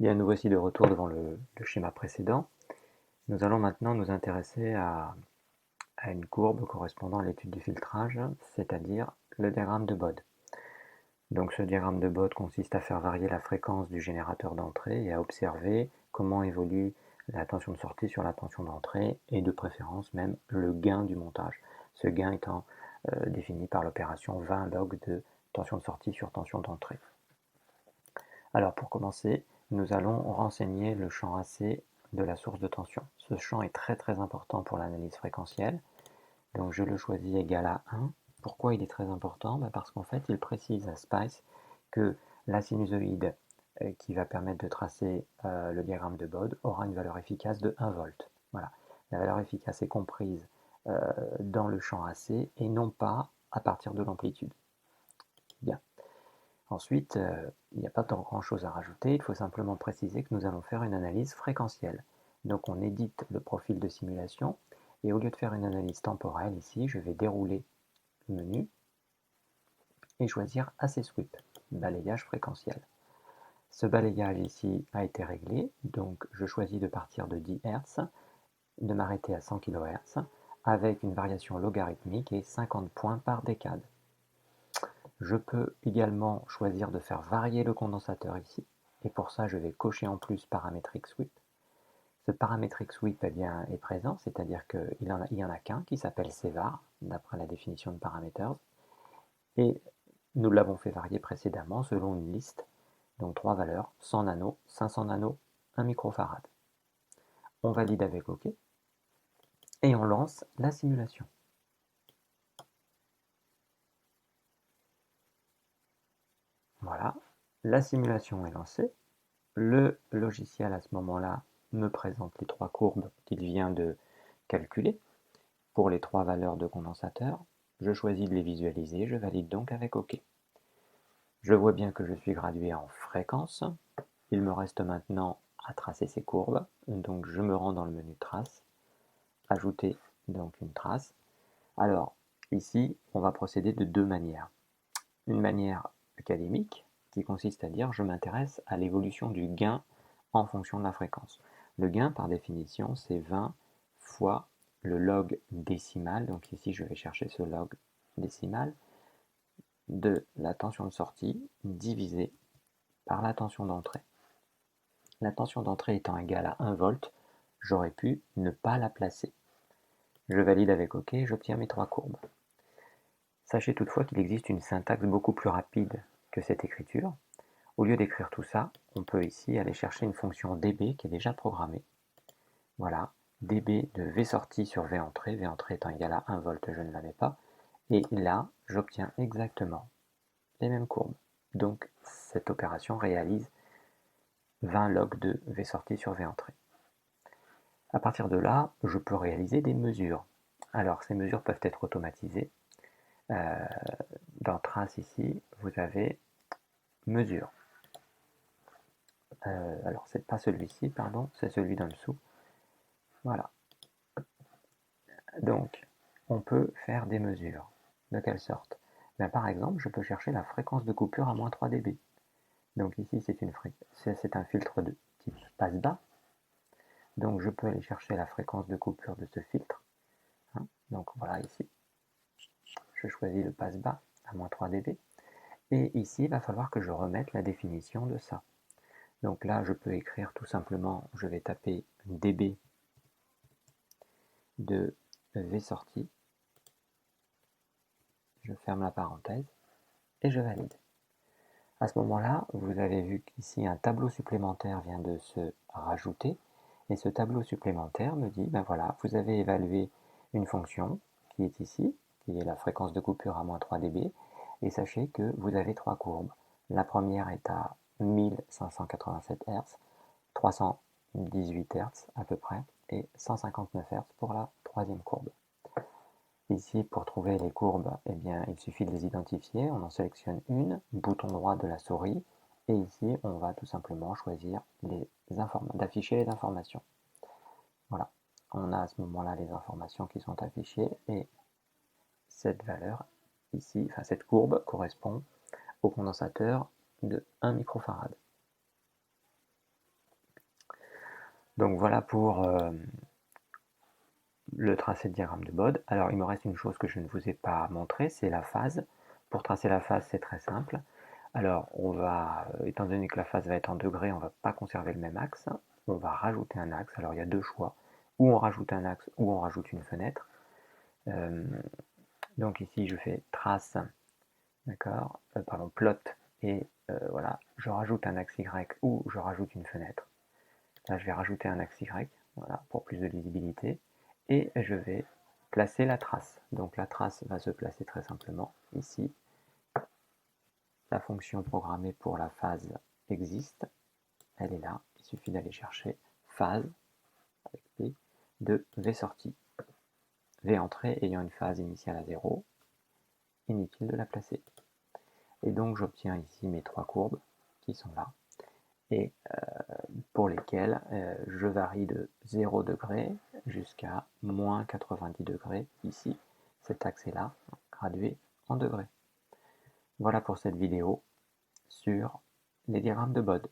Bien, nous voici de retour devant le schéma précédent. Nous allons maintenant nous intéresser à une courbe correspondant à l'étude du filtrage, c'est-à-dire le diagramme de Bode. Donc ce diagramme de Bode consiste à faire varier la fréquence du générateur d'entrée et à observer comment évolue la tension de sortie sur la tension d'entrée et de préférence même le gain du montage. Ce gain étant défini par l'opération 20 log de tension de sortie sur tension d'entrée. Alors pour commencer, nous allons renseigner le champ AC de la source de tension. Ce champ est très important pour l'analyse fréquentielle, donc je le choisis égal à 1. Pourquoi il est très important? Parce qu'en fait il précise à SPICE que la sinusoïde qui va permettre de tracer le diagramme de Bode aura une valeur efficace de 1 volt. Voilà. La valeur efficace est comprise dans le champ AC et non pas à partir de l'amplitude. Bien. Ensuite, il n'y a pas grand chose à rajouter, il faut simplement préciser que nous allons faire une analyse fréquentielle. Donc on édite le profil de simulation, et au lieu de faire une analyse temporelle ici, je vais dérouler le menu et choisir AC Sweep, balayage fréquentiel. Ce balayage ici a été réglé, donc je choisis de partir de 10 Hz, de m'arrêter à 100 kHz, avec une variation logarithmique et 50 points par décade. Je peux également choisir de faire varier le condensateur ici, et pour ça je vais cocher en plus Parametric Sweep. Ce Parametric Sweep est présent, c'est-à-dire qu'il n'y en a qu'un qui s'appelle CVAR, d'après la définition de Parameters, et nous l'avons fait varier précédemment selon une liste, donc 3 valeurs, 100 nano, 500 nano, 1 microfarad. On valide avec OK, et on lance la simulation. Voilà, la simulation est lancée. Le logiciel à ce moment-là me présente les 3 courbes qu'il vient de calculer pour les 3 valeurs de condensateur. Je choisis de les visualiser, je valide donc avec OK. Je vois bien que je suis gradué en fréquence. Il me reste maintenant à tracer ces courbes. Donc je me rends dans le menu trace, ajouter donc une trace. Alors ici, on va procéder de 2 manières. Une manière académique qui consiste à dire je m'intéresse à l'évolution du gain en fonction de la fréquence. Le gain par définition c'est 20 fois le log décimal, donc ici je vais chercher ce log décimal, de la tension de sortie divisé par la tension d'entrée. La tension d'entrée étant égale à 1 volt, j'aurais pu ne pas la placer. Je valide avec OK et j'obtiens mes 3 courbes. Sachez toutefois qu'il existe une syntaxe beaucoup plus rapide que cette écriture. Au lieu d'écrire tout ça, on peut ici aller chercher une fonction dB qui est déjà programmée. Voilà, dB de V sortie sur V entrée étant égal à 1 volt, je ne l'avais pas. Et là, j'obtiens exactement les mêmes courbes. Donc cette opération réalise 20 log de V sortie sur V entrée. À partir de là, je peux réaliser des mesures. Alors ces mesures peuvent être automatisées. Dans Trace ici, vous avez Mesure. Alors c'est pas celui-ci, pardon, c'est celui d'en dessous. Voilà. Donc, on peut faire des mesures. De quelle sorte? Par exemple, je peux chercher la fréquence de coupure à moins 3 dB. Donc ici, c'est un filtre de type passe-bas. Donc je peux aller chercher la fréquence de coupure de ce filtre. Donc voilà ici. Je choisis le passe-bas à moins 3 dB. Et ici, il va falloir que je remette la définition de ça. Donc là, je peux écrire tout simplement, je vais taper dB de V sortie. Je ferme la parenthèse et je valide. À ce moment-là, vous avez vu qu'ici un tableau supplémentaire vient de se rajouter. Et ce tableau supplémentaire me dit, ben voilà, vous avez évalué une fonction qui est ici, qui est la fréquence de coupure à moins 3 dB. Et sachez que vous avez 3 courbes. La première est à 1587 Hz, 318 Hz à peu près, et 159 Hz pour la troisième courbe. Ici, pour trouver les courbes, eh bien, il suffit de les identifier. On en sélectionne une, bouton droit de la souris, et ici, on va tout simplement choisir d'afficher les informations. Voilà, on a à ce moment-là les informations qui sont affichées, et cette valeur ici, enfin cette courbe correspond au condensateur de 1 microfarad. Donc voilà pour le tracé de diagramme de Bode. Alors il me reste une chose que je ne vous ai pas montré, c'est la phase. Pour tracer la phase, c'est très simple. Alors on va, étant donné que la phase va être en degrés, on ne va pas conserver le même axe. On va rajouter un axe. Alors il y a deux choix. Ou on rajoute un axe, ou on rajoute une fenêtre. Donc ici je fais trace, d'accord, pardon, plot, et voilà, je rajoute un axe Y ou je rajoute une fenêtre. Là je vais rajouter un axe Y, voilà, pour plus de lisibilité, et je vais placer la trace. Donc la trace va se placer très simplement ici. La fonction programmée pour la phase existe, elle est là, il suffit d'aller chercher phase avec P de V sortie. V entrée ayant une phase initiale à 0, inutile de la placer. Et donc j'obtiens ici mes trois courbes qui sont là et pour lesquelles je varie de 0 degré jusqu'à moins 90 degrés ici. Cet axe est là, gradué en degrés. Voilà pour cette vidéo sur les diagrammes de Bode.